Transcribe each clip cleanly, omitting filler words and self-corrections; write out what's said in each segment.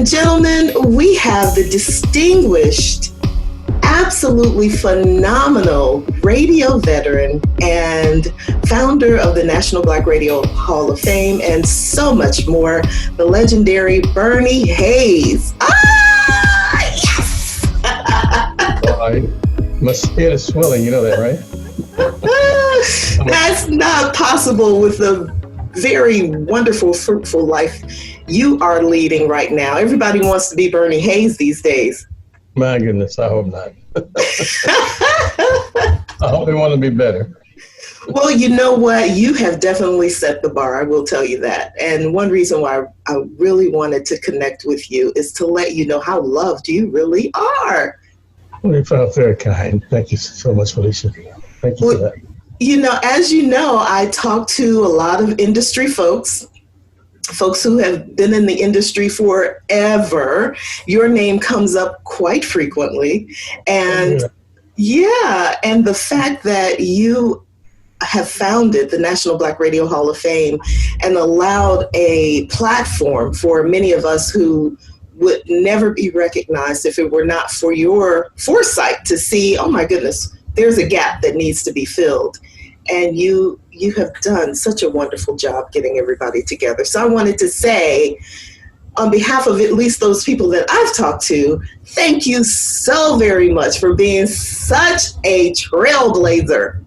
gentlemen, we have the distinguished, absolutely phenomenal radio veteran and founder of the National Black Radio Hall of Fame and so much more, the legendary Bernie Hayes. Yes! My head is swelling, you know that, right? That's not possible with the very wonderful, fruitful life you are leading right now. Everybody wants to be Bernie Hayes these days. My goodness, I hope not. I hope they want to be better. Well, you know what? You have definitely set the bar, I will tell you that. And one reason why I really wanted to connect with you is to let you know how loved you really are. Well, you felt very kind. Thank you so much, Felicia. Thank you for that. You know, as you know, I talk to a lot of industry folks who have been in the industry forever. Your name comes up quite frequently. And and the fact that you have founded the National Black Radio Hall of Fame and allowed a platform for many of us who would never be recognized if it were not for your foresight to see, oh my goodness, there's a gap that needs to be filled. And you have done such a wonderful job getting everybody together. So I wanted to say, on behalf of at least those people that I've talked to, thank you so very much for being such a trailblazer.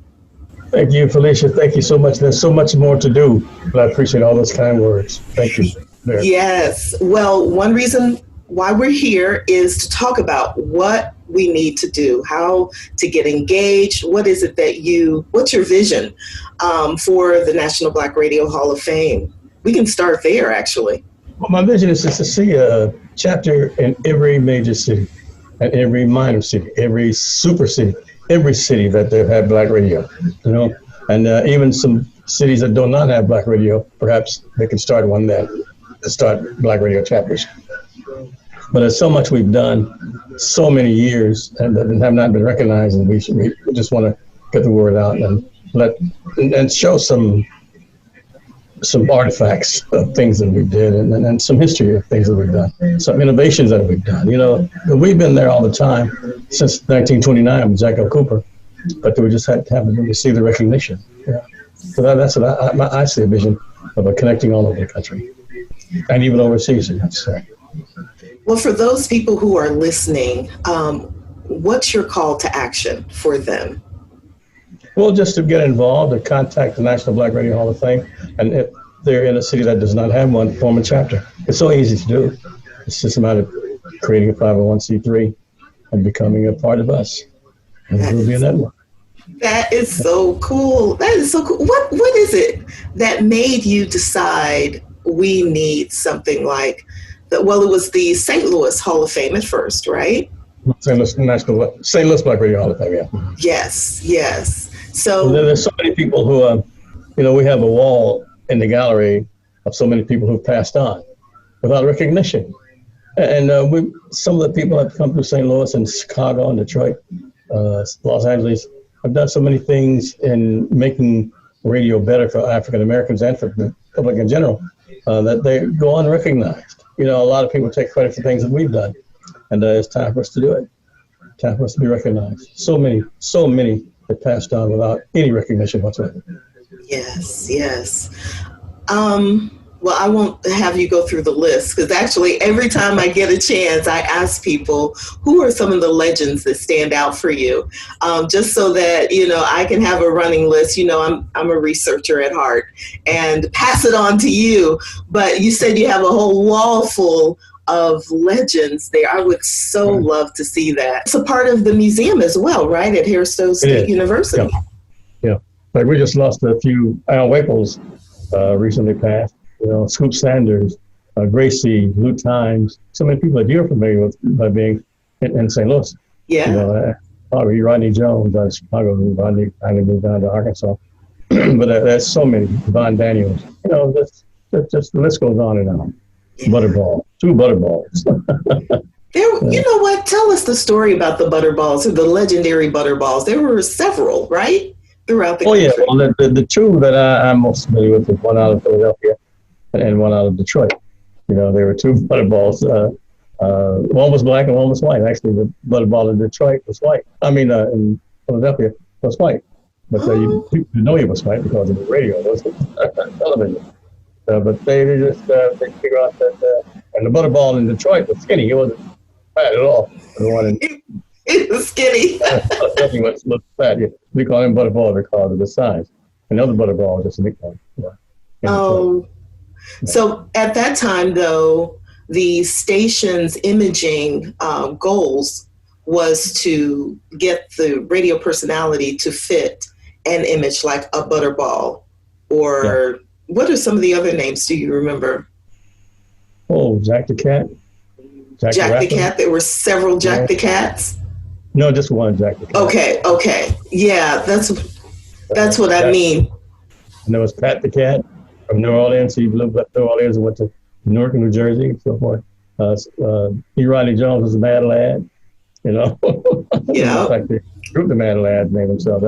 Thank you, Felicia. Thank you so much. There's so much more to do, but I appreciate all those kind words. Thank you. Yes. Well, one reason why we're here is to talk about what we need to do, how to get engaged. What is it that what's your vision for the National Black Radio Hall of Fame? We can start there, actually. Well, my vision is to see a chapter in every major city and every minor city, every super city, every city that they've had black radio, you know, and even some cities that do not have black radio, perhaps they can start one that start black radio chapters. But there's so much we've done, so many years, and that have not been recognized, and we just want to get the word out and show some artifacts of things that we did, and some history of things that we've done, some innovations that we've done. You know, we've been there all the time since 1929 with Jack L. Cooper, but we just haven't received the recognition. Yeah. So that's what I see a vision of connecting all over the country, and even overseas, you have to say. Well, for those people who are listening, what's your call to action for them? Well, just to get involved, to contact the National Black Radio Hall of Fame, and if they're in a city that does not have one, form a chapter. It's so easy to do. It's just a matter of creating a 501c3 and becoming a part of us, and we'll be a network. That is so cool. That is so cool. What is it that made you decide we need something like that? Well, it was the St. Louis Hall of Fame at first, right? St. Louis Black Radio Hall of Fame, yeah. Yes. So there's so many people who, we have a wall in the gallery of so many people who've passed on without recognition. And some of the people that come through St. Louis and Chicago and Detroit, Los Angeles, have done so many things in making radio better for African Americans and for the public in general, that they go unrecognized. You know, a lot of people take credit for things that we've done, and it's time for us to do it. Time for us to be recognized. So many that passed on without any recognition whatsoever. Yes. Well, I won't have you go through the list, because actually every time I get a chance, I ask people, who are some of the legends that stand out for you? Just so that, I can have a running list. I'm a researcher at heart, and pass it on to you. But you said you have a whole wall full of legends there. I would so love to see that. It's a part of the museum as well, right? At Hairston State University. Yeah. Like we just lost a few. Al Waples recently passed. Scoop Sanders, Gracie, Lou Times. So many people that you're familiar with by being in St. Louis. Yeah. Probably Rodney Jones out of Chicago. Rodney finally moved down to Arkansas. But there's so many. Von Daniels. Just the list goes on and on. Yeah. Butterball. 2 Butterballs. You know what? Tell us the story about the Butterballs, or the legendary Butterballs. There were several, right? Throughout the country. Yeah. Well, the 2 that I'm most familiar with is one out of Philadelphia and one out of Detroit. There were 2 Butterballs. One was black and one was white. Actually, the Butterball in Detroit was white. In Philadelphia was white. But you know he was white because of the radio, it wasn't television. But they figure out that, and the Butterball in Detroit was skinny. He wasn't fat at all. The one in He was skinny. He was fat. Yeah. We call him Butterball because of the size. Another Butterball was just a nickname. Yeah. So at that time, though, the station's imaging goals was to get the radio personality to fit an image like a Butterball, or what are some of the other names? Do you remember? Oh, Jack the Cat. Jack the Cat. There were several Jack the Cats. No, just one Jack the Cat. Okay. Yeah, that's what I mean. And there was Pat the Cat from New Orleans. He lived up New Orleans and went to Newark, New Jersey, and so forth. E. Rodney Jones was a mad lad, you know. Yeah. In fact, the group the Mad Lads named themselves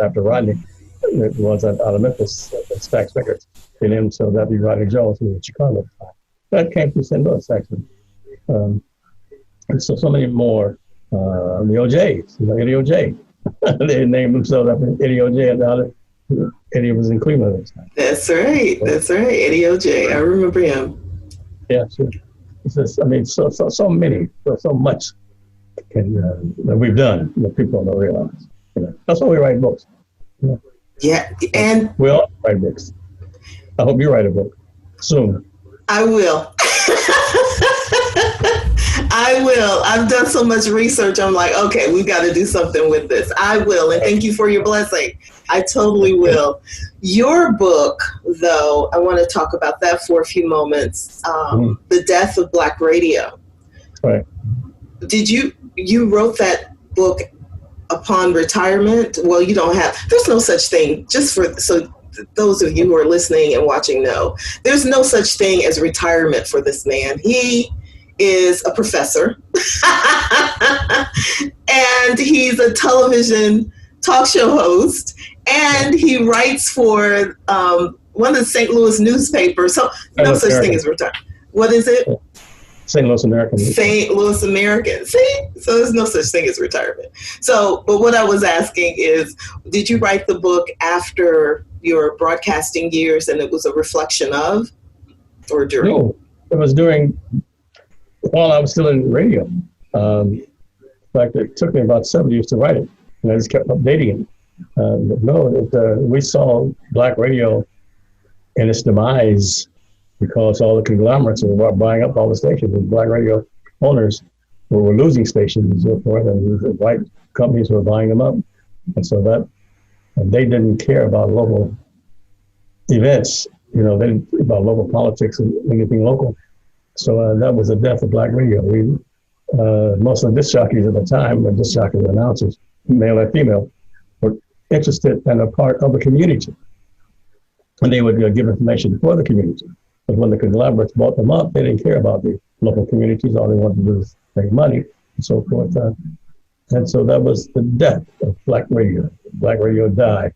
after Rodney. It was out of Memphis, Stax Records. They named themselves after E. Rodney Jones, who was in Chicago at the time. That came through St. Louis, actually. And so many more. The OJs, Eddie OJ. They named themselves after Eddie OJ, and now Eddie was in Cleveland at the time. That's right. Eddie OJ. I remember him. Yeah, sure. It's just, so many, so much that we've done that people don't realize. That's why we write books. Yeah, and we all write books. I hope you write a book soon. I will. I will. I've done so much research. I'm like, okay, we've got to do something with this. I will. And thank you for your blessing. I totally will. Your book, though, I want to talk about that for a few moments. The Death of Black Radio. Right. Did you wrote that book upon retirement? Well, there's no such thing, so those of you who are listening and watching know, there's no such thing as retirement for this man. He is a professor and he's a television talk show host, and he writes for one of the St. Louis newspapers. So no such thing as retirement. What is it? St. Louis American. St. Louis American. See? So there's no such thing as retirement. So, but what I was asking is, did you write the book after your broadcasting years and it was a reflection of, or during? No, it was while I was still in radio. In fact, it took me about 7 years to write it, and I just kept updating it. We saw black radio in its demise because all the conglomerates were buying up all the stations, and black radio owners were losing stations and so forth, and the white companies were buying them up. And so they didn't care about local events, they didn't care about local politics and anything local. So that was the death of black radio. Most of the disc jockeys at the time, the disc jockeys and announcers, male and female, were interested and a part of the community. And they would give information for the community. But when the conglomerates bought them up, they didn't care about the local communities. All they wanted to do was make money and so forth. And so that was the death of black radio. Black radio died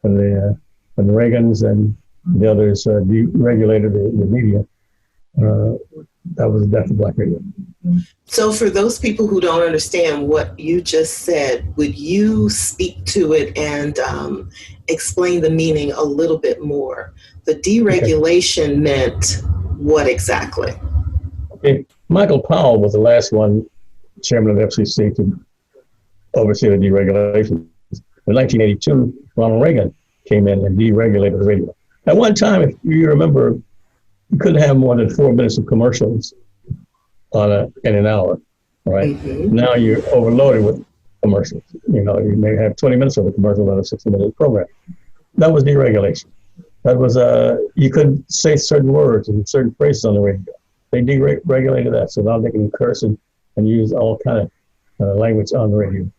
when the Reagans and the others deregulated the media. That was the death of black radio. So for those people who don't understand what you just said, would you speak to it and explain the meaning a little bit more? The deregulation meant what exactly? Okay. Michael Powell was the last one, chairman of the FCC, to oversee the deregulation. In 1982, Ronald Reagan came in and deregulated the radio. At one time, if you remember, you couldn't have more than 4 minutes of commercials in an hour, right? Mm-hmm. Now you're overloaded with commercials. You may have 20 minutes of a commercial on a 60-minute program. That was deregulation. That was you couldn't say certain words and certain phrases on the radio. They deregulated that, so now they can curse and use all kind of language on the radio.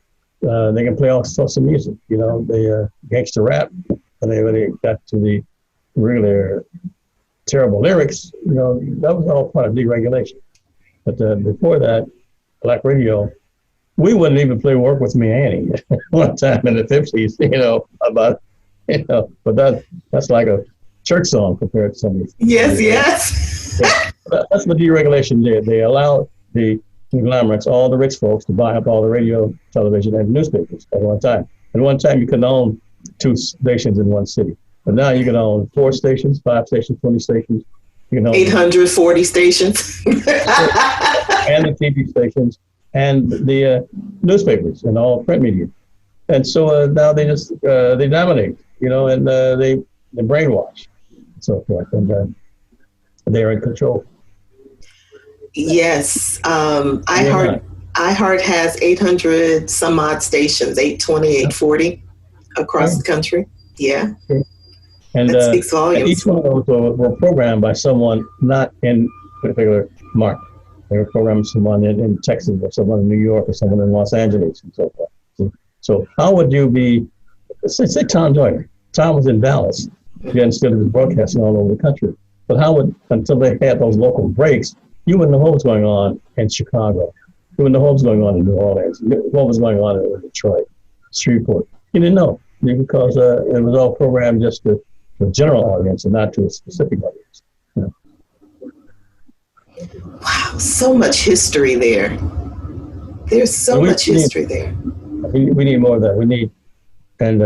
They can play all sorts of music. They gangster rap, and they got to the really terrible lyrics. That was all part of deregulation. But before that, black radio, we wouldn't even play "Work With Me, Annie" one time in the 50s. But that's like a church song compared to some of these. Yes. Yeah. That's what deregulation did. They allowed the conglomerates, all the rich folks, to buy up all the radio, television, and newspapers at one time. At one time, you could own 2 stations in one city. But now you can own 4 stations, 5 stations, 20 stations. You can own 840 stations. and the TV stations and the newspapers and all print media. And so now they just, they dominate, and they brainwash and so forth. And they're in control. Yes. iHeart has 800 some odd stations, 820, 840 across the country. Yeah. And that speaks volumes. Each one of those were programmed by someone not in a particular market. They were programmed by someone in Texas or someone in New York or someone in Los Angeles and so forth. So how would you be, say Tom Joyner. Tom was in Dallas. Again, still he was broadcasting all over the country. But how would, until they had those local breaks, you wouldn't know what was going on in Chicago. You wouldn't know what was going on in New Orleans, what was going on in Detroit, Shreveport. You didn't know because it was all programmed just to the general audience and not to a specific audience. Wow, so much history there. There's so much history there. We need more of that. We need, and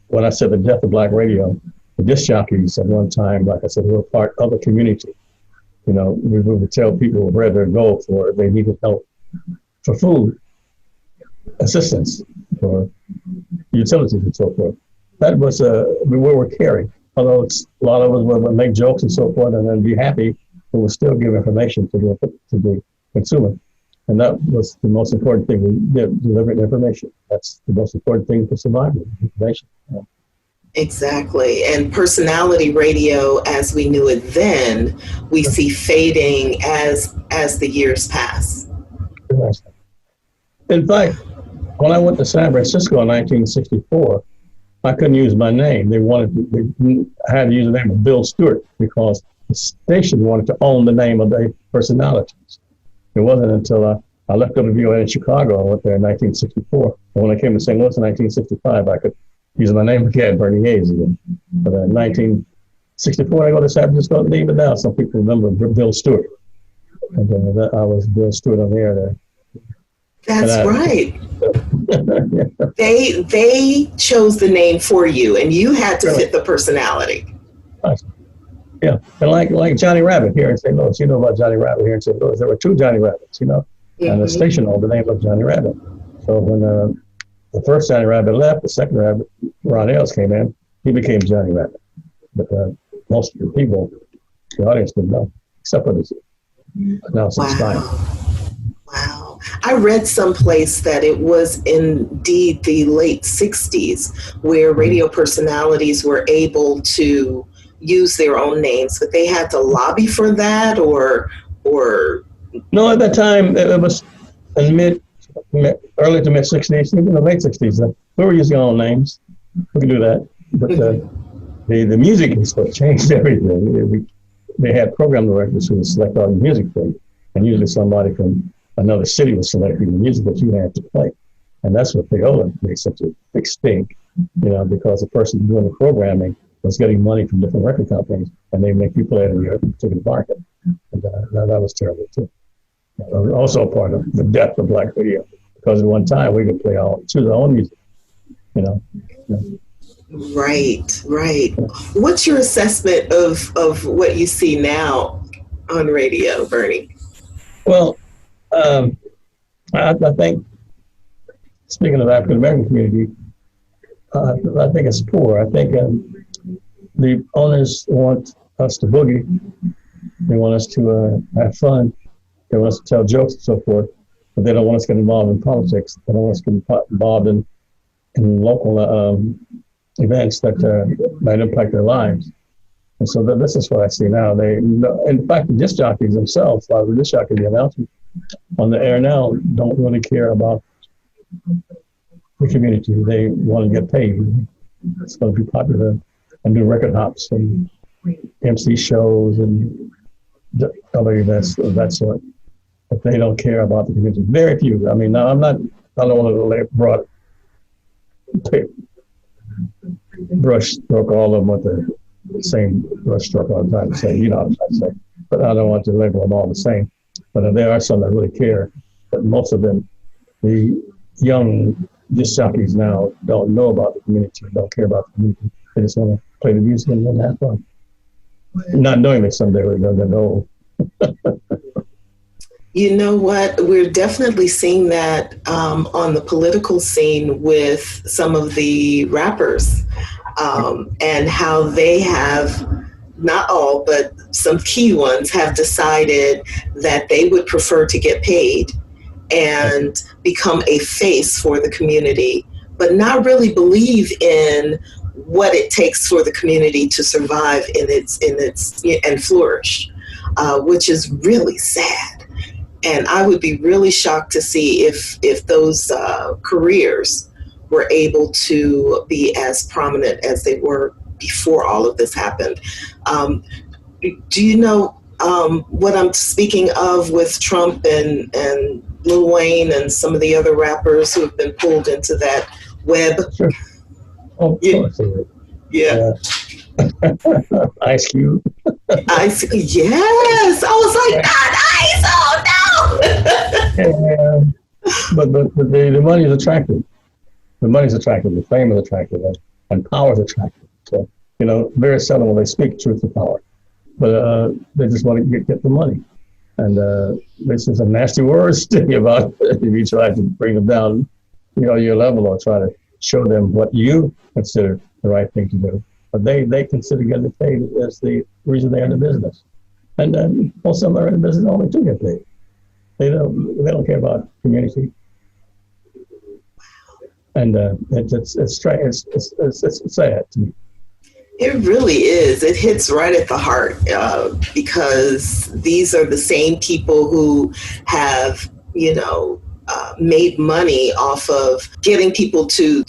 when I said the death of black radio, the disc jockeys at one time, like I said, were part of the community. We would tell people where they'd go for they needed help for food, assistance, for utilities and so forth. That was we were caring. Although a lot of us would make jokes and so forth and then be happy, but would still give information to the consumer. And that was the most important thing we did, delivering information. That's the most important thing for survival, information. Exactly. And personality radio, as we knew it then, we see fading as the years pass. In fact, when I went to San Francisco in 1964, I couldn't use my name. I had to use the name of Bill Stewart because the station wanted to own the name of the personalities. It wasn't until I left WWIR in Chicago, I went there in 1964. And when I came to St. Louis in 1965, I could use my name again, Bernie Hayes again. But in 1964, I go to San Francisco, leave it now. Some people remember Bill Stewart. And I was Bill Stewart on the air there. That's right. They chose the name for you, and you had to fit the personality. Nice. Yeah, and like Johnny Rabbit here in St. Louis. You know about Johnny Rabbit here in St. Louis. There were 2 Johnny Rabbits, and the station owned the name of Johnny Rabbit. So when the first Johnny Rabbit left, the second Rabbit, Ron Ailes, came in, he became Johnny Rabbit. But most of the people, the audience didn't know, except for this announcing style. Wow. I read someplace that it was indeed the late 60s where radio personalities were able to use their own names, but they had to lobby for that or No, at that time, it was in early to mid 60s, even the late 60s. We were using our own names. We could do that. But the music is what changed everything. They had program directors who would select all the music for you. And usually somebody from another city was selecting the music that you had to play. And that's what Payola made such a big stink, because the person doing the programming was getting money from different record companies, and they make you play it in your particular market. And that was terrible too. Also part of the death of black radio, because at one time we could choose our own music, Right. What's your assessment of what you see now on radio, Bernie? Well, I think, speaking of the African American community, I think it's poor. I think the owners want us to boogie. They want us to have fun. They want us to tell jokes and so forth, but they don't want us to get involved in politics. They don't want us to get involved in local events that might impact their lives. And so this is what I see now. In fact, the disc jockeys themselves, a lot of the disc jockeys, the announcers on the air now, don't really care about the community. They want to get paid. It's going to be popular and do record hops and MC shows and other events of that sort. But they don't care about the community. Very few. I mean, I don't want to brush stroke all of them with the same brush stroke all the time. Say, what I'm trying to say. But I don't want to label them all the same. But there are some that really care. But most of them, the young disc jockeys now don't know about the community, don't care about the community. They just want to play the music and then have fun. Not knowing that someday we're going to know. You know what? We're definitely seeing that on the political scene with some of the rappers and how they have, not all, but some key ones have decided that they would prefer to get paid and become a face for the community, but not really believe in what it takes for the community to survive and flourish, which is really sad. And I would be really shocked to see if those careers were able to be as prominent as they were before all of this happened. Do you know what I'm speaking of with Trump and Lil Wayne and some of the other rappers who have been pulled into that web? Sure. Oh, of course. Yeah. Ice Cube. Ice, yes. I was like, not Ice. Oh no. Yeah. But the money is attractive. The money is attractive. The fame is attractive, and power is attractive. So very seldom will they speak truth to power, but they just want to get the money. And this is a nasty word sting about if you try to bring them down, your level, or try to show them what you consider the right thing to do. But they consider getting paid as the reason they're in the business. And then most of them are in the business only to get paid. They don't care about community. And it's sad to me. It really is. It hits right at the heart because these are the same people who have, made money off of getting people to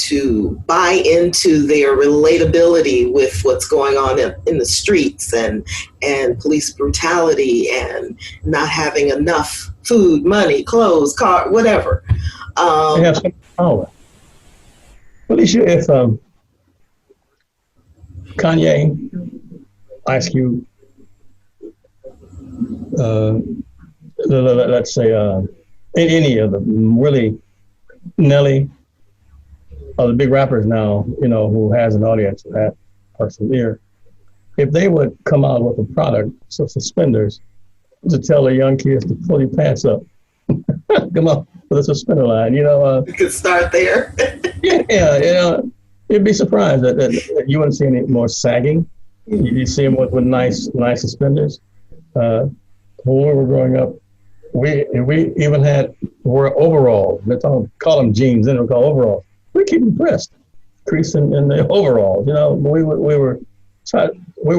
buy into their relatability with what's going on in the streets and police brutality and not having enough food, money, clothes, car, whatever. They have some power. Well, if Kanye, Ice Cube, let's say any of them, really, Nelly, or the big rappers now, who has an audience, who have personal ear, if they would come out with a product, so suspenders, to tell the young kids to pull your pants up. Come on, with a suspender line, You could start there. Yeah, you'd be surprised that you wouldn't see any more sagging. You see them with nice suspenders. When we were growing up, we even wore overalls. They call them jeans, then we call overalls. We keep them pressed, crease in the overalls. We were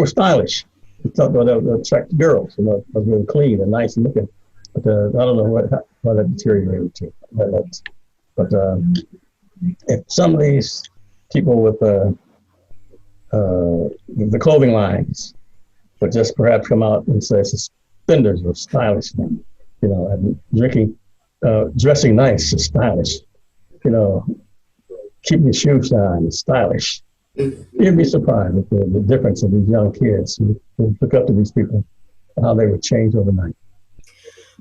stylish. We thought that would attract girls. It was really clean and nice and looking. But I don't know what that deteriorated to. But if some of these people with the clothing lines would just perhaps come out and say suspenders are stylish now, and dressing nice is stylish, keeping your shoes shine is stylish. You'd be surprised at the difference of these young kids who look up to these people, how they would change overnight.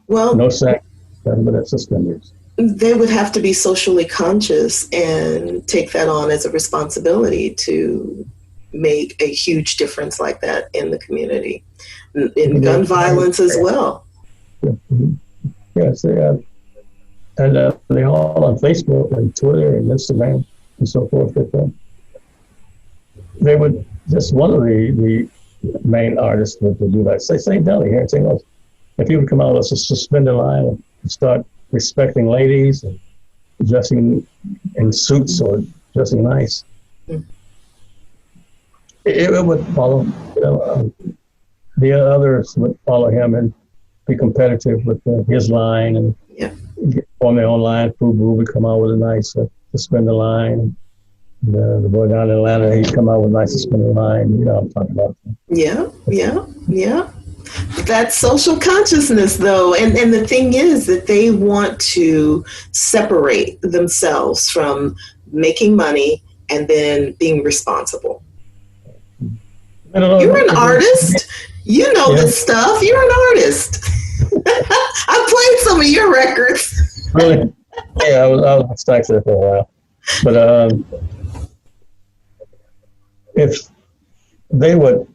Well, no sack, but that's suspenders. They would have to be socially conscious and take that on as a responsibility to make a huge difference like that in the community, in gun violence as well. Yes, they have. And they all on Facebook and Twitter and Instagram and so forth. They would, just one of the main artists would do that. Say St. Deli here in St. Louis. If you would come out with a suspender line and start respecting ladies and dressing in suits or dressing nice, it would follow. The others would follow him and be competitive with his line and form their own line. FUBU would come out with a nice suspender line. The boy down in Atlanta, he'd come out with a nice suspender line. You know what I'm talking about. Yeah. That's social consciousness, though. And the thing is that they want to separate themselves from making money and then being responsible. You're an artist. You know this stuff. You're an artist. I played some of your records. Really? Yeah, I was on stacks there for a while. But if they would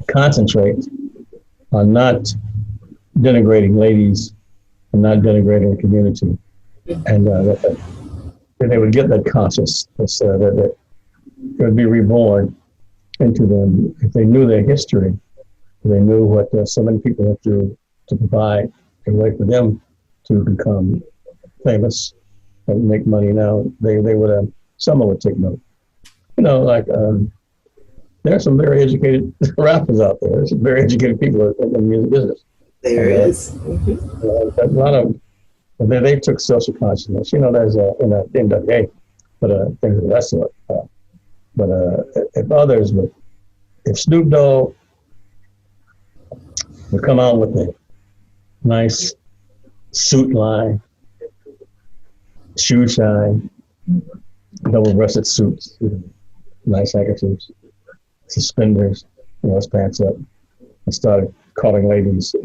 concentrate on not denigrating ladies and not denigrating the community, and that they would get that consciousness that it would be reborn into them if they knew their history, if they knew what so many people have to provide a way for them to become famous and make money now, they would, someone would take note. You know, like there are some very educated rappers out there. There's some very educated people in the music business. There is. A lot of they took social consciousness. You know, there's in the NWA, but things of that sort. But if others would, if Snoop Dogg would come out with a nice suit line, shoe shine, double-breasted suits, nice handkerchiefs, suspenders, his pants up, and started calling ladies.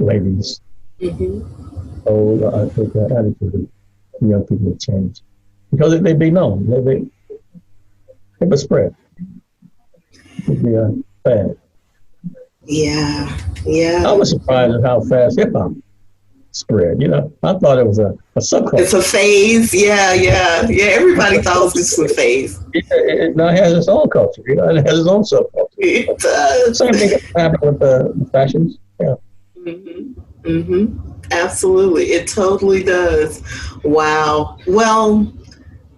Oh, I think that attitude of young people would change because they'd be known. It would spread. It'd be bad. Yeah. I was surprised at how fast hip hop spread. You know, I thought it was a subculture. It's a phase. Yeah. Everybody thought it was just a phase. It now has its own culture. You know, it has its own subculture. It does. Same thing happened with the fashions. Yeah. Absolutely. It totally does. Wow. Well,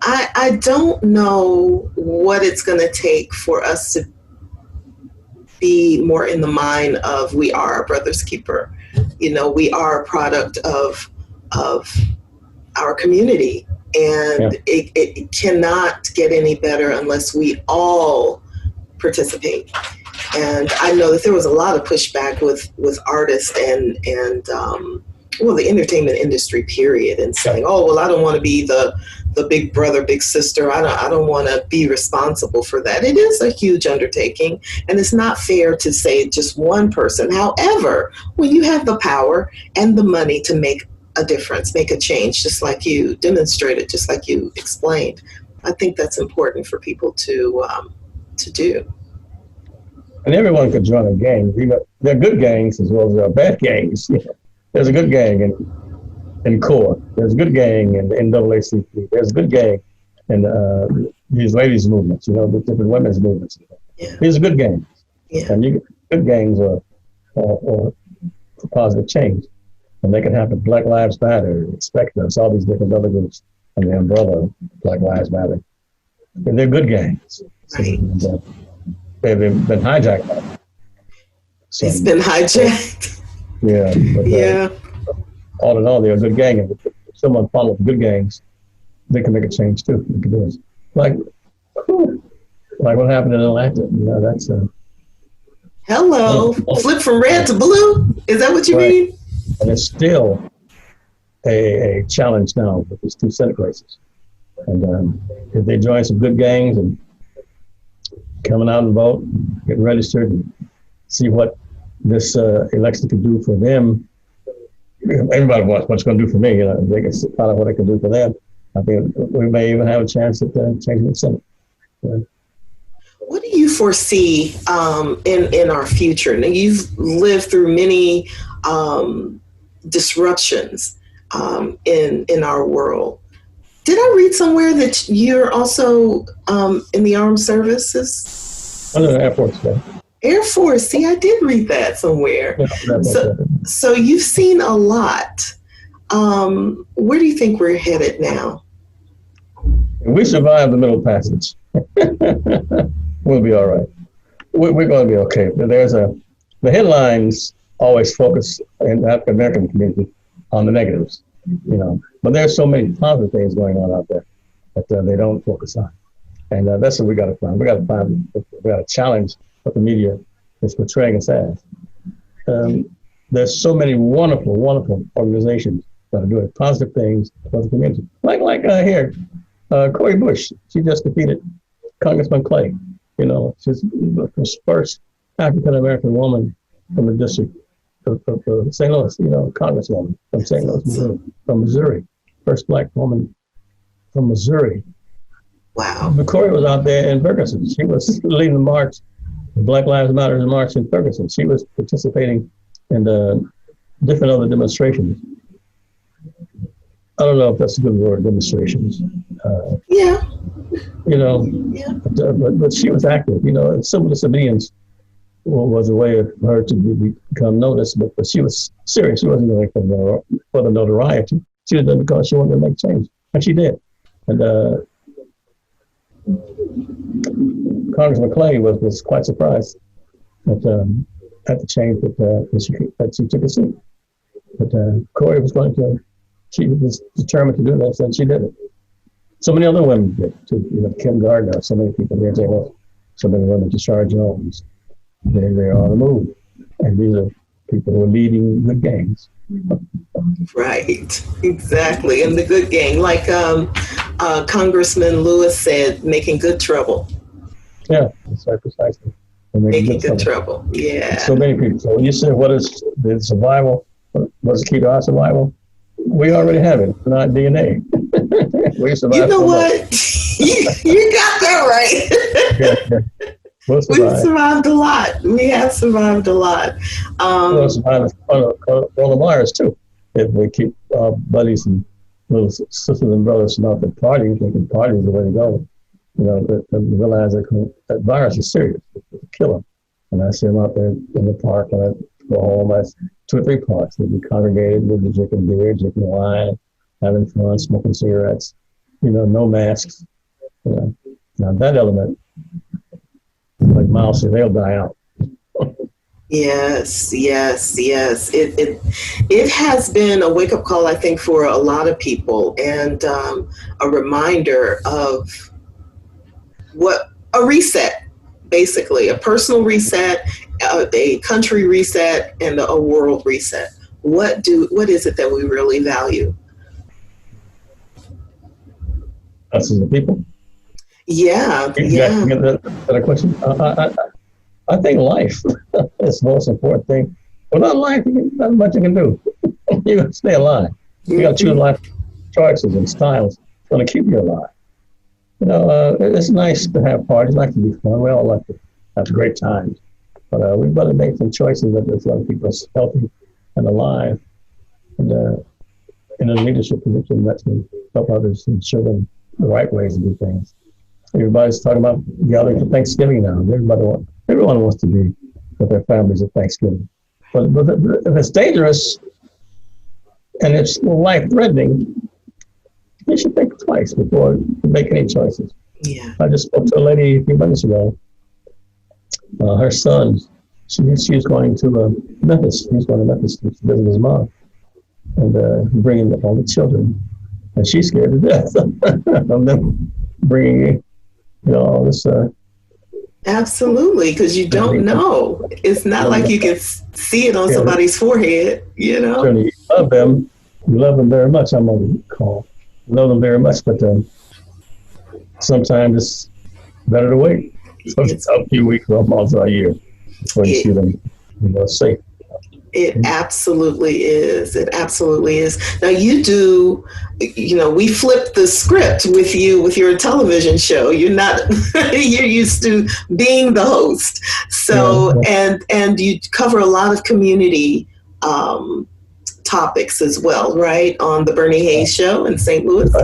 I don't know what it's going to take for us to be more in the mind of we are a brother's keeper. You know, we are a product of our community, and it cannot get any better unless we all participate. And I know that there was a lot of pushback with artists and the entertainment industry, period, and saying, oh, well, I don't want to be the big brother, big sister. I don't want to be responsible for that. It is a huge undertaking, and it's not fair to say just one person. However, when you have the power and the money to make a difference, make a change, just like you demonstrated, just like you explained, I think that's important for people to do. And everyone could join a gang. There are good gangs as well as there are bad gangs. There's a good gang in CORE. There's a good gang in NAACP. There's a good gang in these ladies' movements, the different women's movements. Yeah. These are good gangs. Yeah. And good gangs are for positive change. And they can happen. Black Lives Matter, Expect Us, all these different other groups under the umbrella of Black Lives Matter. And they're good gangs. Right. So, they've been hijacked. So, it's been hijacked. Yeah. But, all in all, they're a good gang. And if someone follows good gangs, they can make a change too. They can do it. Like what happened in Atlanta. That's hello. Flip from red to blue. Is that what you mean? And it's still a challenge now with these 2 Senate races. And if they join some good gangs and coming out and vote, get registered, and see what this election can do for them. Everybody wants what's going to do for me. They can find out what it can do for them. I think we may even have a chance at changing the Senate. Yeah. What do you foresee in our future? Now, you've lived through many disruptions in our world. Did I read somewhere that you're also in the armed services? Under the Air Force, yeah. Air Force. See, I did read that somewhere. Yeah, so you've seen a lot. Where do you think we're headed now? We survived the Middle Passage. We'll be all right. We're going to be okay. The headlines always focus in the African American community on the negatives, but there's so many positive things going on out there that they don't focus on. And that's what we got to find. We got to challenge what the media is portraying us as. There's so many wonderful, wonderful organizations that are doing positive things for the community. Like here, Cori Bush, she just defeated Congressman Clay. She's the first African-American woman from the district St. Louis, congresswoman from St. Louis, Missouri, from Missouri, first black woman from Missouri. Wow. Victoria was out there in Ferguson. She was leading the march, the Black Lives Matter march in Ferguson. She was participating in the different other demonstrations. I don't know if that's a good word, demonstrations. Yeah. Yeah. But she was active. Civil disobedience was a way of her to become noticed, but she was serious. She wasn't doing it for the notoriety. She was doing it because she wanted to make change, and she did. And Congressman Clay was quite surprised at the change that she took a seat. But Corey she was determined to do this, and she did it. So many other women did too. Kim Gardner, so many people there. So many women, Tashara Jones. They're on the move, and these are people who are leading good gangs. Right, exactly, and the good gang, like Congressman Lewis said, making good trouble. Yeah, that's right, precisely. Making good trouble. Yeah. So many people. So when you say what is the survival? What's the key to our survival? We already have it in our DNA. We survive. You know what? you got that right. Yeah. We'll We've survived a lot. We have survived a lot. We'll survive coronavirus too. If we keep our buddies and little sisters and brothers not the party, thinking party is the way to go. Realize that virus is serious. It's a killer. And I see them out there in the park, and I go home. I 2 or 3 parks. They'd be congregated, they'd be drinking beer, drinking wine, having fun, smoking cigarettes. No masks. Now that element, like Miles said, they'll die out. Yes. It has been a wake-up call, I think, for a lot of people, and a reminder of a reset, basically, a personal reset, a country reset, and a world reset. What is it that we really value? Us as a people? Yeah. That a question? I think life is the most important thing. Without life, not much you can do. You got to stay alive. You got to choose life choices and styles that's going to keep you alive. It's nice to have parties, it's nice to be fun. We all like to have great times. But we've got to make some choices that just let keep us healthy and alive. And in a leadership position, that can help others and show them the right ways to do things. Everybody's talking about gathering for Thanksgiving now. Everyone wants to be with their families at Thanksgiving. But if it's dangerous and it's life-threatening, you should think twice before you make any choices. Yeah. I just spoke to a lady a few minutes ago. Her son, she's going to Memphis. He's going to Memphis to visit his mom and bringing all the children. And she's scared to death of them bringing all this. Absolutely, because you don't know. It's not like you can see it on somebody's forehead, You love them. You love them very much, I'm on the call. Love them very much, but sometimes it's better to wait. So it's a few weeks or months or a year before you see them safe. It absolutely is. It absolutely is. Now you do, we flipped the script with you with your television show. You're not, you're used to being the host. So, and you cover a lot of community topics as well, right? On the Bernie Hayes show in St. Louis.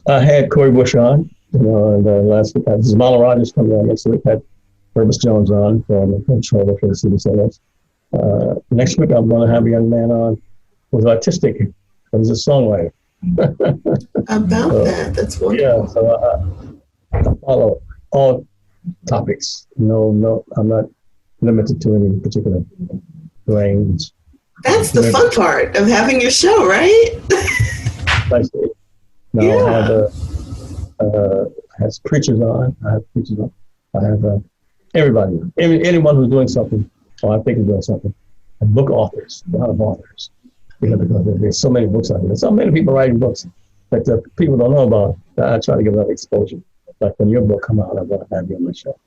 I had Corey Bush on, and last week, this is Marla Rogers coming on next week. I had Purvis Jones on from the controller for the city of St. Louis. Next week, I'm going to have a young man on who's artistic, but he's a songwriter. That's wonderful. Yeah, so I follow all topics. No, I'm not limited to any particular range. That's the fun part of having your show, right? I see. Now I have preachers on. I have everybody, anyone who's doing something, or I think is doing something, and book authors, a lot of authors, because there's so many books out there. So many people writing books that people don't know about. I try to give that exposure. Like when your book come out, I'm going to have you on my show.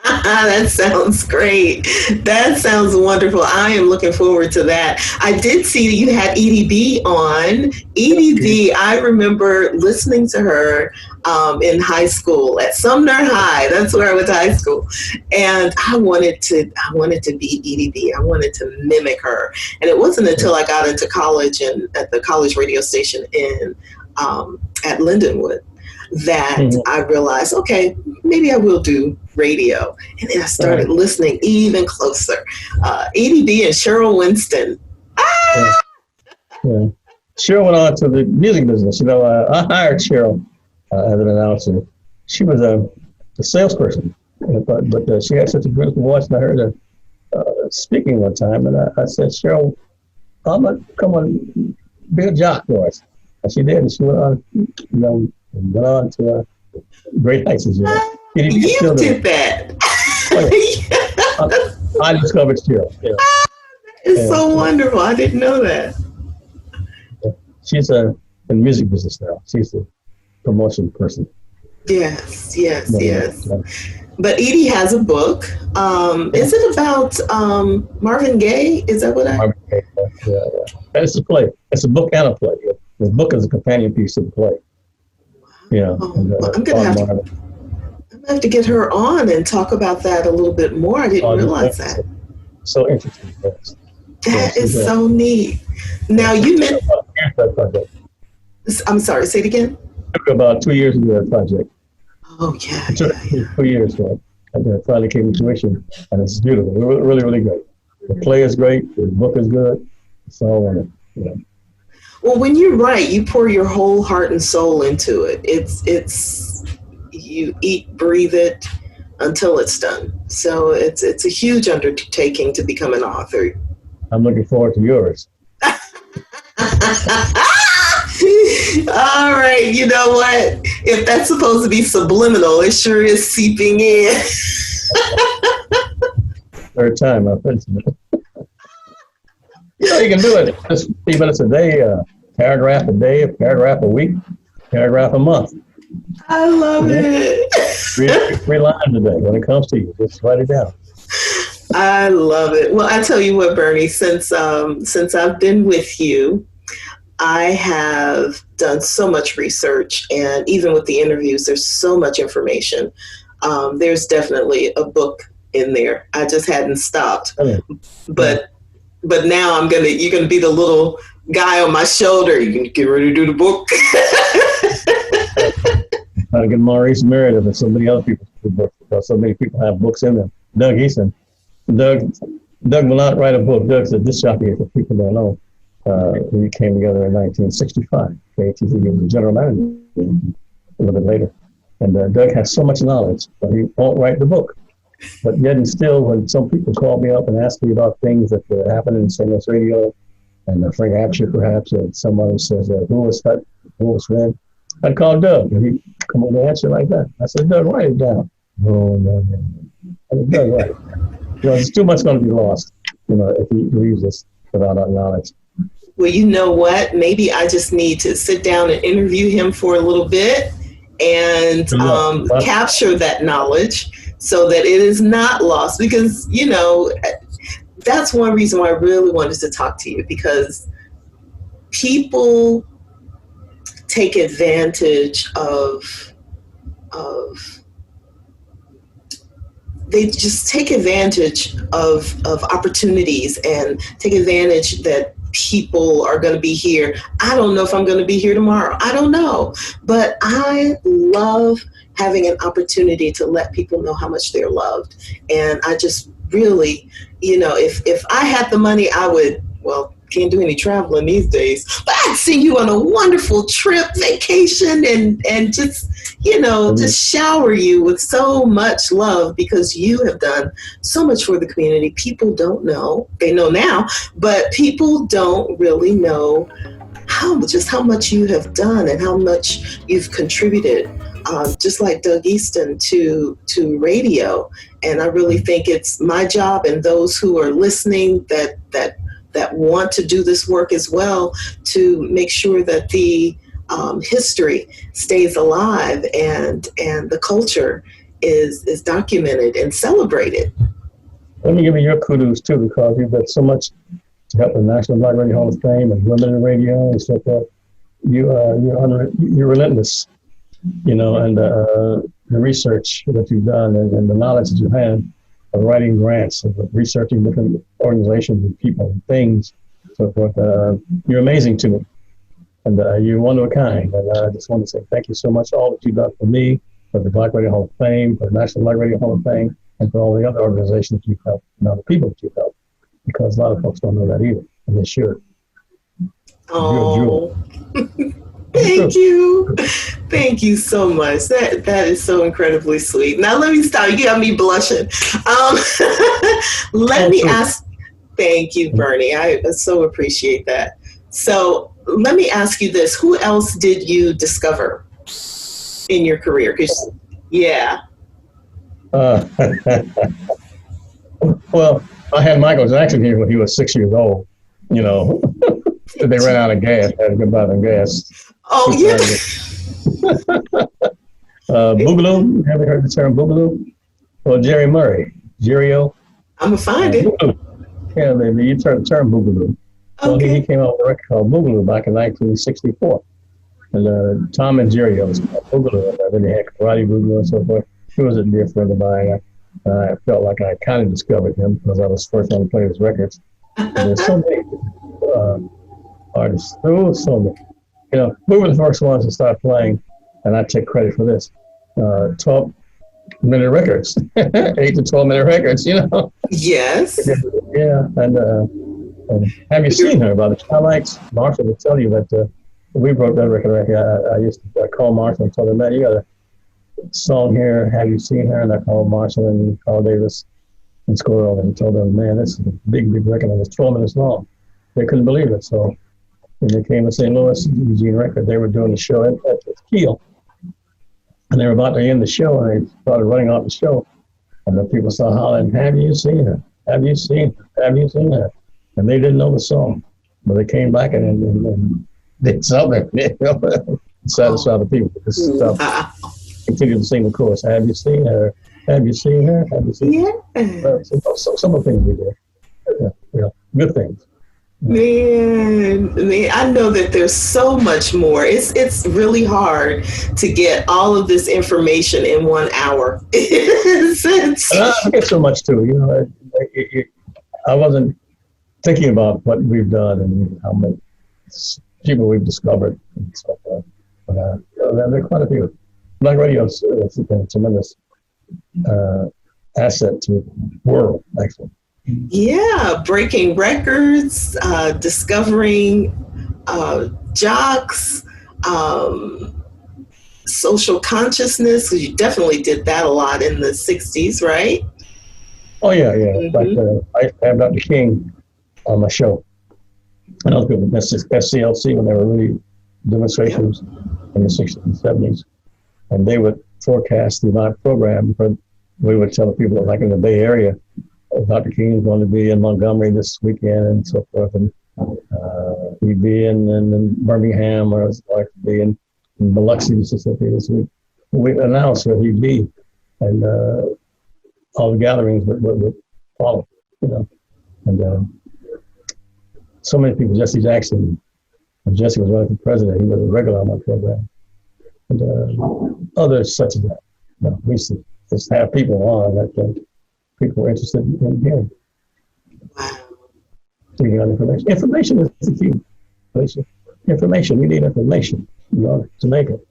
That sounds great. That sounds wonderful. I am looking forward to that. I did see that you had EDB on. EDB, I remember listening to her in high school at Sumner High. That's where I went to high school, and I wanted to be EDB. I wanted to mimic her, and it wasn't until I got into college and at the college radio station in at Lindenwood that I realized, okay, maybe I will do radio. And then I started listening even closer. EDB and Cheryl Winston. Yeah. Yeah. Cheryl went on to the music business. I hired Cheryl as an announcer. She was a salesperson, but she had such a beautiful voice, and I heard her speaking one time, and I said, Cheryl, I'm going to come on, be a jock for us. And she did, and she went on, went on to great heights. You did that. I discovered Cheryl. Yeah. It's so wonderful. I didn't know that. She's in the music business now. She's the promotion person. Yes. But Edie has a book. Is it about Marvin Gaye? Is that what Marvin Gaye, yeah. It's a play. It's a book and a play. The book is a companion piece to the play. Yeah. I'm gonna have to get her on and talk about that a little bit more. I didn't realize that. So interesting. Yes. That is so neat. Now you meant. I'm sorry. Say it again. It took about 2 years to do that project. Oh yeah. It took 2 years, and then it finally came to fruition, and it's beautiful. Really, really great. The play is great. The book is good. It's all wonderful. Yeah. Well, when you write, you pour your whole heart and soul into it. It's you eat, breathe it until it's done. So it's a huge undertaking to become an author. I'm looking forward to yours. All right, you know what? If that's supposed to be subliminal, it sure is seeping in. Third time, I've mentioned it. You can do it. Just 3 minutes a day, a paragraph a day, a paragraph a week, paragraph a month. I love it. Three lines a day when it comes to you. Just write it down. I love it. Well, I tell you what, Bernie, since I've been with you, I have done so much research, and even with the interviews, there's so much information. There's definitely a book in there. I just hadn't stopped. But now you're gonna be the little guy on my shoulder. You can get ready to do the book. Try to get Maurice Meredith and so many other people to do books, because so many people have books in them. Doug Easton. Doug will not write a book. Doug's a disc jockey, for people don't know. We came together in 1965. KTZ was the general manager a little bit later. And Doug has so much knowledge, but he won't write the book. But yet and still, when some people call me up and ask me about things that happen in St. Louis radio, and Frank Absher perhaps, or someone who says, who was cut, who was when, I'd call Doug, and he'd come up with an answer like that. I said, Doug, write it down. No. I said, Doug, write it down. There's too much going to be lost, if he leaves us without our knowledge. Well, you know what? Maybe I just need to sit down and interview him for a little bit and capture that knowledge so that it is not lost. Because, that's one reason why I really wanted to talk to you, because people take advantage they just take advantage of opportunities and take advantage that people are going to be here. I don't know if I'm going to be here tomorrow. I don't know. But I love having an opportunity to let people know how much they're loved. And I just really, if I had the money, I would, can't do any traveling these days, but I'd send you on a wonderful trip, vacation, and just, just shower you with so much love, because you have done so much for the community. People don't know. They know now, but people don't really know how much you have done and how much you've contributed, just like Doug Easton to radio. And I really think it's my job, and those who are listening that want to do this work as well, to make sure that the history stays alive and the culture is documented and celebrated. Let me give you your kudos too, because you've done so much to help the National Black Radio Hall of Fame and Women in Radio and so forth. You're relentless, and the research that you've done and the knowledge that you have of writing grants, of researching different organizations and people and things, so forth. You're amazing to me, and you're one of a kind. And I just want to say thank you so much for all that you've done for me, for the Black Radio Hall of Fame, for the National Black Radio Hall of Fame, and for all the other organizations that you've helped, and all the people that you've helped, because a lot of folks don't know that either, and they should. Oh, thank you. Thank you so much. That is so incredibly sweet. Now let me stop. You got me blushing. Let me ask. Thank you, Bernie. I so appreciate that. So let me ask you this. Who else did you discover in your career? Yeah. Well, I had Michael Jackson here when he was 6 years old. They ran out of gas. Had to go buy them gas. Oh, yeah. Boogaloo. Have you heard the term Boogaloo? Well, Jerry Murray. Jerry-O. I'm going to find it. Yeah, you heard the term Boogaloo. Well, Okay. he came out with a record called Boogaloo back in 1964. And Tom and Jerry was called Boogaloo. And then they had Karate Boogaloo and so forth. He was a dear friend of mine. I felt like I kind of discovered him because I was first on to play his records. And there's so many artists. There were so many. We were the first ones to start playing, and I take credit for this. 12-minute records, 8 to 12-minute records. Yes. Yeah, and have you seen her? By the highlights, Marshall will tell you that we broke that record right here. I used to call Marshall and tell him, man, you got a song here. Have you seen her? And I called Marshall and Carl Davis and Squirrel and told them, man, this is a big, big record, and it's 12 minutes long. They couldn't believe it. So when they came to St. Louis, Eugene Record, they were doing the show at Kiel. And they were about to end the show, and they started running off the show. And the people started hollering, have you seen her? Have you seen her? Have you seen her? And they didn't know the song. But they came back and did something, satisfy the people. This stuff. Continue to sing the chorus. Have you seen her? Have you seen her? Have you seen her? Yeah. So some of the things we did. Yeah, good things. Man, I know that there's so much more. It's really hard to get all of this information in 1 hour. I get so much too. I wasn't thinking about what we've done and how many people we've discovered and so forth. But there are quite a few. Black radio has been a tremendous asset to the world, actually. Yeah, breaking records, discovering jocks, social consciousness, because you definitely did that a lot in the 60s, right? Oh, yeah. Mm-hmm. I have Dr. King on my show. And other people, that's SCLC, when they were really demonstrations in the 60s and 70s. And they would forecast the live program, but we would tell the people, like in the Bay Area, Dr. King is going to be in Montgomery this weekend and so forth, and he'd be in Birmingham, or like to be in Biloxi, Mississippi this week. We announced where he'd be, and all the gatherings would follow, and so many people. Jesse Jackson, when Jesse was running for president, he was a regular on my program, and others such as that. We used to just have people on that people were interested in hearing. Wow. Taking on information. Information is the key. Information. We need information to make it.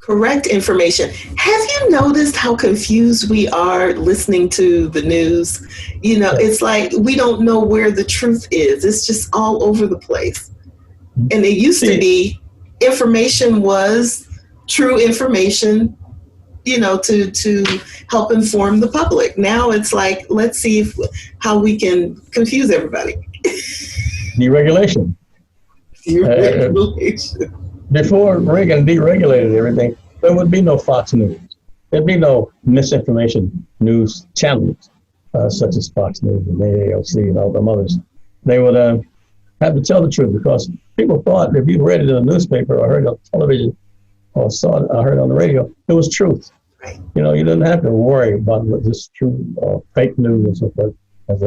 Correct information. Have you noticed how confused we are listening to the news? It's like we don't know where the truth is. It's just all over the place. And it used to be information was true information, to help inform the public. Now it's like, let's see how we can confuse everybody. Deregulation. Before Reagan deregulated everything, there would be no Fox News. There'd be no misinformation news channels, such as Fox News and AOC and all them others. They would have to tell the truth, because people thought if you read it in a newspaper or heard it on television or saw it or heard it on the radio, it was truth. Right. You don't have to worry about what this true fake news and so forth as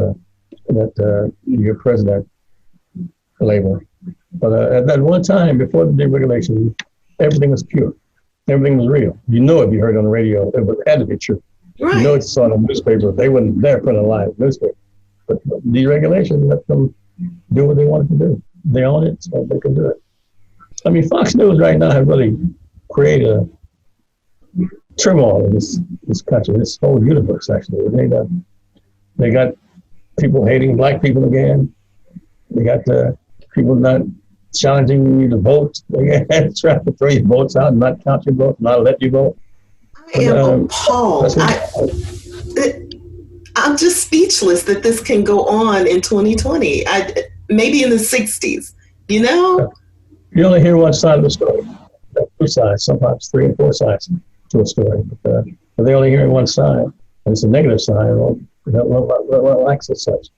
your president label. But at that one time, before the deregulation, everything was pure. Everything was real. If you heard it on the radio, it had to be true. Right. If you saw it in the newspaper, they wouldn't dare put it live newspaper. But deregulation let them do what they wanted to do. They own it, so they can do it. I mean, Fox News right now has really created a turmoil in this country, this whole universe, actually. They got people hating black people again. They got people not challenging you to vote. They trying to throw your votes out and not count your votes, not let you vote. I am appalled. I'm just speechless that this can go on in 2020. Maybe in the 60s, You only hear one side of the story. Two sides, sometimes 3 and 4 sides to a story. But they only hear one side, and it's a negative side. They don't like it such.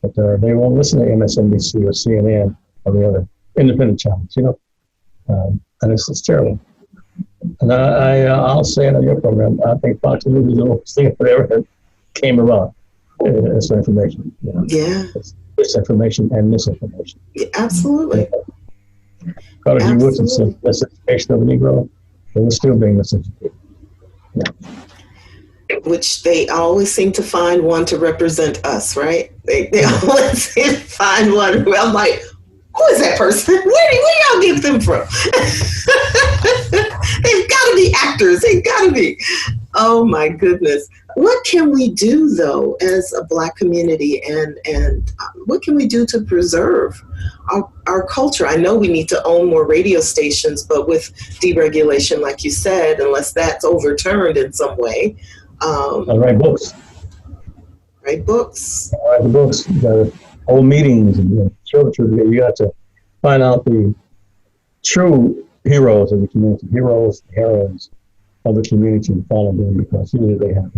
But they won't listen to MSNBC or CNN or the other independent channels, and it's terrible. And I'll say it on your program, I think Fox News is the worst thing that ever came around. It's information. Yeah. It's disinformation and misinformation. Yeah, absolutely. Carter G. Woodson said miseducation of the Negro, and we're still being miseducated. Yeah. Which they always seem to find one to represent us, right? They always seem to find one who I'm like, who is that person? Where y'all get them from? They've got to be actors. They've got to be. Oh my goodness. What can we do though as a Black community, and what can we do to preserve our culture? I know we need to own more radio stations, but with deregulation, like you said, unless that's overturned in some way. Write books. Write books. Write the books. You got to hold meetings and show the truth. You got to find out the true heroes of the community, heroines of the community, and follow them, because they have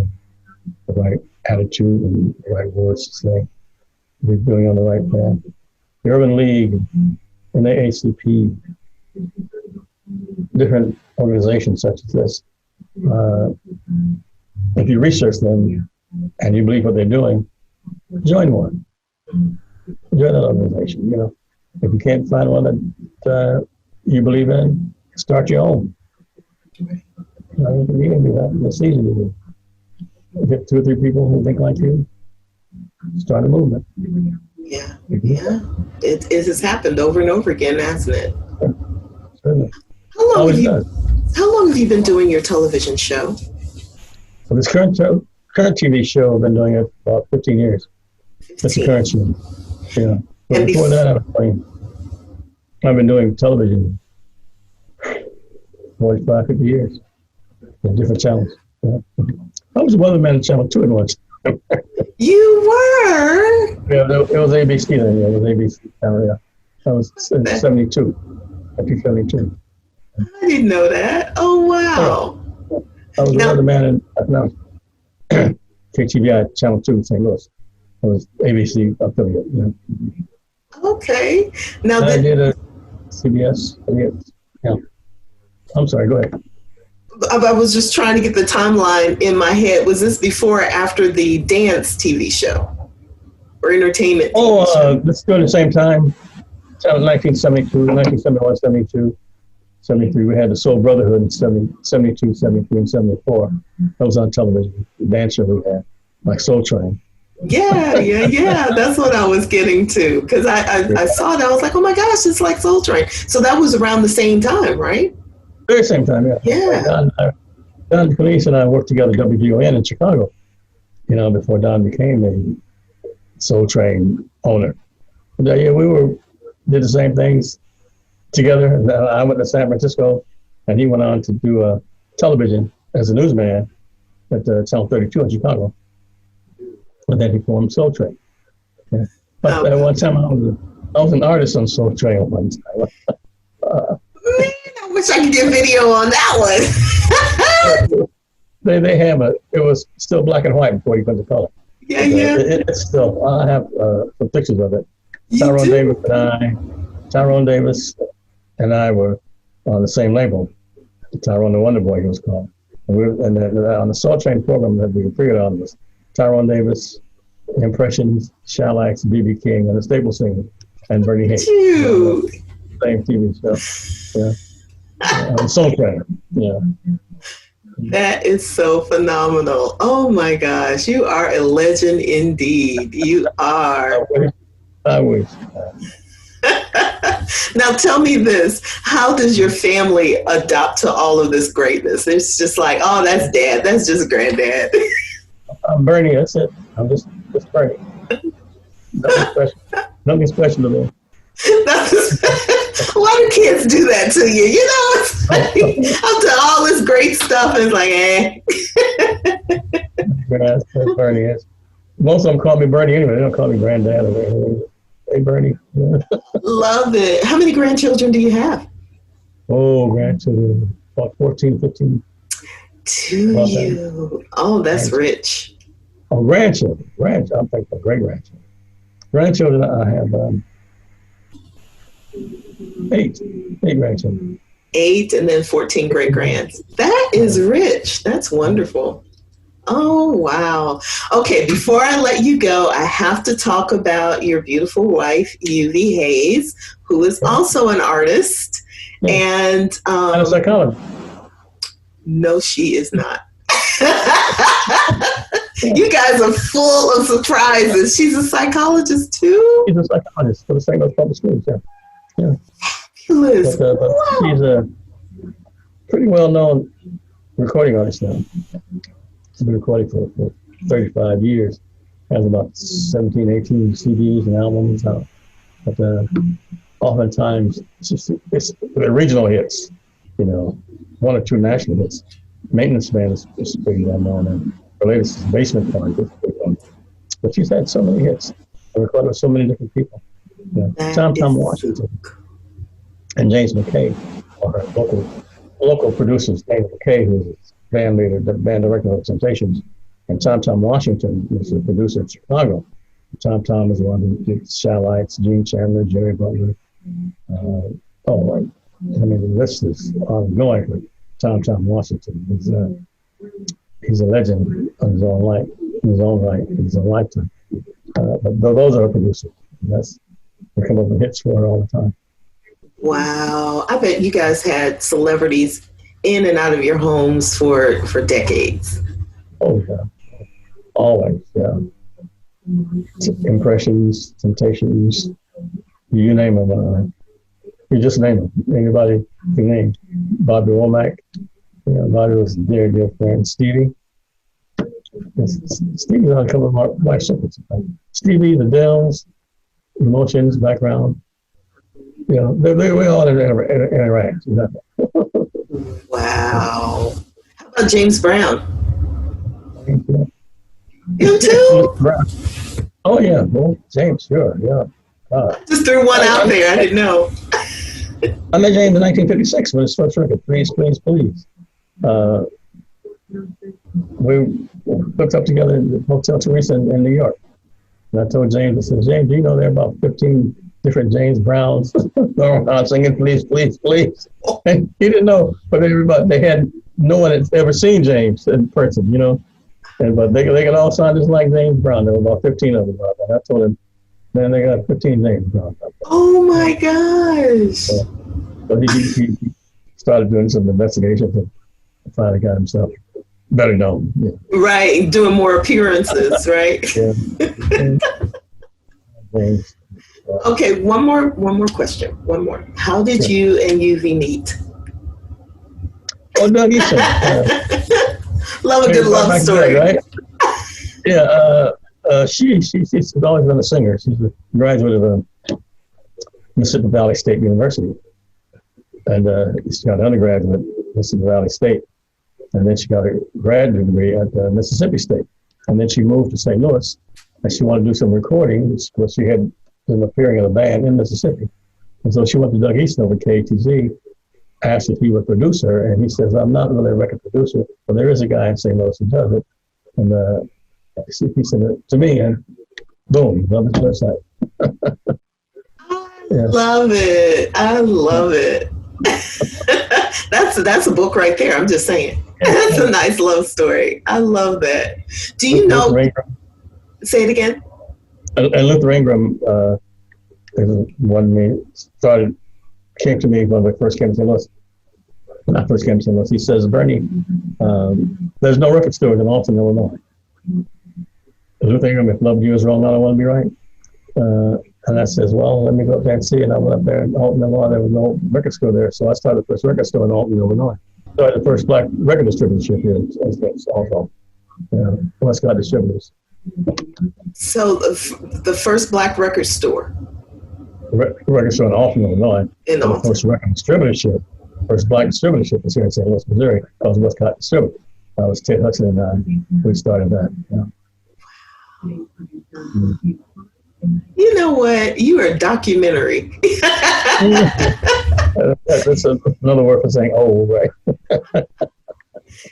the right attitude and the right words to say. They're doing on the right path. The Urban League and the ACP, different organizations such as this. If you research them and you believe what they're doing, join one. Join that organization. If you can't find one that you believe in, start your own. You can do that. It's easy to do. Get 2 or 3 people who think like you, start a movement. Yeah. It has happened over and over again, hasn't it? Certainly. How long have you been doing your television show? Well, this current TV show, I've been doing it for about 15 years. 15. That's the current show. Yeah. But before that, I've been doing television 45, 50 years in different channels. Yeah. I was a weatherman at Channel 2 at once. You were? Yeah, it was ABC then. Yeah, it was ABC channel. Yeah, that was in 72. 1972. I didn't know that. Oh wow! Yeah. I was a weatherman in KTVI Channel 2 in St. Louis. I was ABC affiliate. Yeah. Okay. Now I did a CBS. Yeah. I'm sorry. Go ahead. I was just trying to get the timeline in my head. Was this before or after the dance TV show or entertainment TV show? Let's do it at the same time. That was 1972, 1971, 72, 73. We had the Soul Brotherhood in 72, 73, and 74. That was on television. The dance show we had, like Soul Train. Yeah. That's what I was getting to. Because I saw that. I was like, oh my gosh, it's like Soul Train. So that was around the same time, right? Very same time, yeah. Yeah. Don Cleese and I worked together at BWIR in Chicago, before Don became a Soul Train owner. But, we did the same things together. And I went to San Francisco, and he went on to do television as a newsman at Channel 32 in Chicago. And then he formed Soul Train. Yeah. But at one time, I was an artist on Soul Train at one time. I wish I could get video on that one. They have it. It was still black and white before you went to color. Yeah. It's still. I have some pictures of it. Tyrone Davis and I were on the same label. Tyrone the Wonder Boy, he was called. And then on the Soul Train program that we figured on was Tyrone Davis, Impressions, Shalax, B.B. King, and the Staple Singers, and Bernie Hayes. Cute. Same TV show. Yeah. Soul Train. Yeah. That is so phenomenal. Oh my gosh, you are a legend indeed. You are. I wish. Now tell me this, how does your family adopt to all of this greatness? It's just like, oh, that's dad, that's just granddad. I'm Bernie, that's it. I'm just Bernie. Nothing special to me. Why do kids do that to you? You know, it's like, after all this great stuff, it's like, That's Bernie is. Most of them call me Bernie anyway. They don't call me granddad or anything. Hey, Bernie. Yeah. Love it. How many grandchildren do you have? Oh, grandchildren. About 14, 15. To you. Oh, that's rich. Oh, grandchildren. I'm thinking great-grandchildren. Grandchildren, I have 8 grandchildren. 8 and then 14 great-grands. That is rich. That's wonderful. Oh, wow. Okay, before I let you go, I have to talk about your beautiful wife, Yuvie Hayes, who is also an artist. And a psychologist. No, she is not. You guys are full of surprises. She's a psychologist too? She's a psychologist for the St. Louis Public Schools, yeah. Fabulous. But wow. She's a pretty well-known recording artist now. She's been recording for 35 years. Has about 17, 18 CDs and albums out. But oftentimes, it's the regional hits, 1 or 2 national hits. Maintenance Band is pretty well known, and her latest is Basement Party. But she's had so many hits. I recorded with so many different people. Tom Washington and James McKay are her local producers. James McKay, who's a band leader, the band director of Temptations, and Tom Washington is the producer in Chicago. Tom is the one who did Shalites, Gene Chandler, Jerry Butler. The list is ongoing with Tom Washington. He's a legend in his own right. He's a lifetime. But those are our producers. They come up with hits for her all the time. Wow. I bet you guys had celebrities in and out of your homes for decades. Oh, yeah. Always, yeah. Impressions, Temptations, you name them. You just name them. Anybody you name. Bobby Womack. Bobby was a dear friend. Stevie. Stevie's on a couple of my shepherds. Stevie, the Dells, Emotions, Background. We all interact. Wow. How about James Brown? Yeah. You too? Oh, yeah. Well, James, sure. Yeah. Just threw one out there. I didn't know. I met James in 1956 when his first record, Please, Please, Please. We hooked up together in the Hotel Teresa in New York. And I told James, I said, James, do you know there are about 15 different James Browns going around singing Please, Please, Please? And he didn't know, but no one had ever seen James in person, but they could all sound just like James Brown. There were about 15 of them out there. I told him, man, they got 15 James Browns out there. Oh my gosh. So he started doing some investigations and finally got himself better known. Yeah. Right, doing more appearances, right? Yeah. Okay, one more question. One more. How did you and Yuvie meet? Oh, Doug Easton. Love a good love story. Right? Yeah, she's always been a singer. She's a graduate of Mississippi Valley State University. And she got an undergraduate at Mississippi Valley State. And then she got a graduate degree at Mississippi State. And then she moved to St. Louis, and she wanted to do some recording because she had been appearing in a band in Mississippi. And so she went to Doug Easton over at KTZ, asked if he would produce her, and he says, I'm not really a record producer, but there is a guy in St. Louis who does it. And he said it to me, and boom, on his website. I love it. I love it. That's a book right there. I'm just saying. That's a nice love story. I love that. Do you know? Say it again. And Luther Ingram, came to me when I first came to St. Louis. When I first came to St. Louis, he says, Bernie, there's no record stores in Alton, Illinois. Luther Ingram, if love you is wrong, I don't want to be right. And I says, well, let me go up there and see. And I went up there in Alton, Illinois. There was no record store there. So I started the first record store in Alton, Illinois. Started the first black record distributorship here also. Westcott Distributors. So the first black record store? Record store in Alton, Illinois. The first record distributorship, first black distributorship was here in St. Louis, Missouri. That was Westcott Distributors. That was Ted Hudson and I. We started that. Yeah. You know what? You are a documentary. That's another word for saying old, right?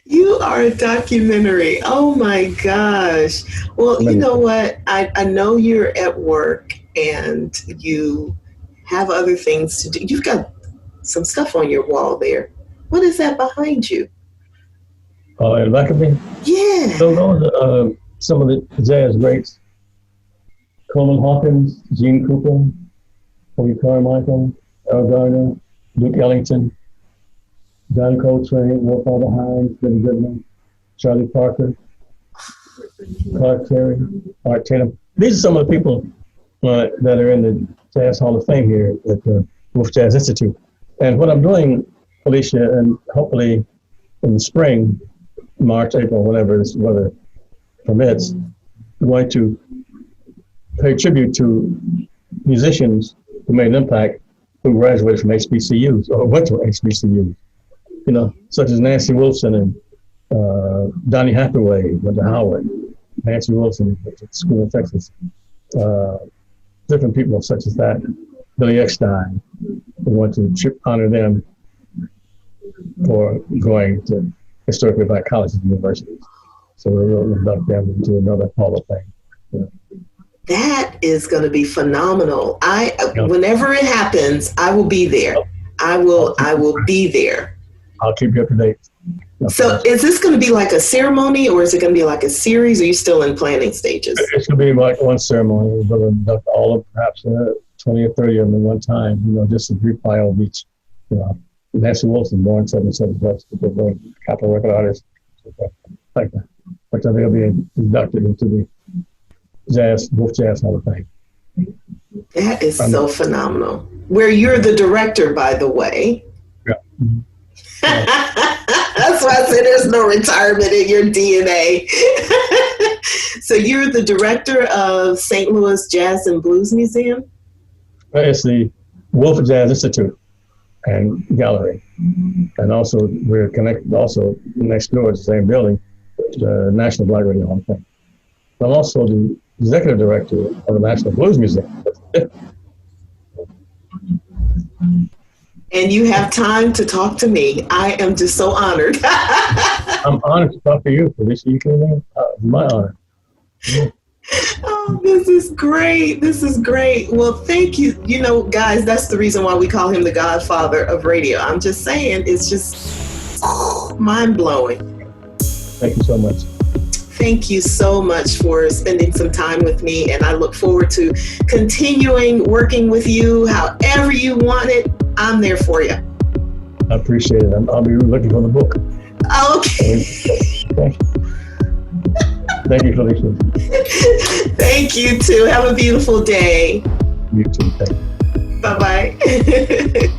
You are a documentary. Oh my gosh. Well, you know what? I know you're at work and you have other things to do. You've got some stuff on your wall there. What is that behind you? Oh, in the back of me? Yeah. So those are some of the jazz greats. Coleman Hawkins, Gene Cooper, Bobby Carmichael, Earl Garner, Duke Ellington, John Coltrane, Godfather Hines, Billy Goodman, Charlie Parker, Clark Terry, Art Tatum. These are some of the people that are in the Jazz Hall of Fame here at the Wolf Jazz Institute. And what I'm doing, Felicia, and hopefully in the spring, March, April, whenever this weather permits, I'm going to pay tribute to musicians who made an impact who graduated from HBCUs or went to HBCUs, such as Nancy Wilson and Donnie Hathaway went to Howard. Nancy Wilson went to school in Texas. Different people such as that. Billy Eckstein, we want to honor them for going to historically black colleges and universities. So we'll induct them into another Hall of Fame. Yeah. That is going to be phenomenal. Whenever it happens, I will be there. I will be there. I'll keep you up to date. So is this going to be like a ceremony or is it going to be like a series? Or are you still in planning stages? It's going to be like one ceremony. We'll induct all of perhaps 20 or 30 of them at one time, just a brief bio of each. Nancy Wilson, born 77 bucks, the Capitol record artist, like that. But they'll be inducted into the Wolf Jazz Hall of Fame. That is so phenomenal. Where you're the director, by the way. Yeah. Mm-hmm. That's why I said there's no retirement in your DNA. So you're the director of St. Louis Jazz and Blues Museum? It's the Wolf Jazz Institute and Gallery. And also we're connected also next door to the same building, the National Black Radio Hall of Fame. I'm also the executive director of the National Blues Museum. And you have time to talk to me. I am just so honored. I'm honored to talk to you, Felicia. You kidding me? It's my honor. Oh, this is great. This is great. Well, thank you. Guys, that's the reason why we call him the Godfather of radio. I'm just saying, it's just mind-blowing. Thank you so much. Thank you so much for spending some time with me, and I look forward to continuing working with you however you want it. I'm there for you. I appreciate it. I'll be looking for the book. Okay. Thank you, Felicia. Thank you, too. Have a beautiful day. You too. Thank you. Bye-bye.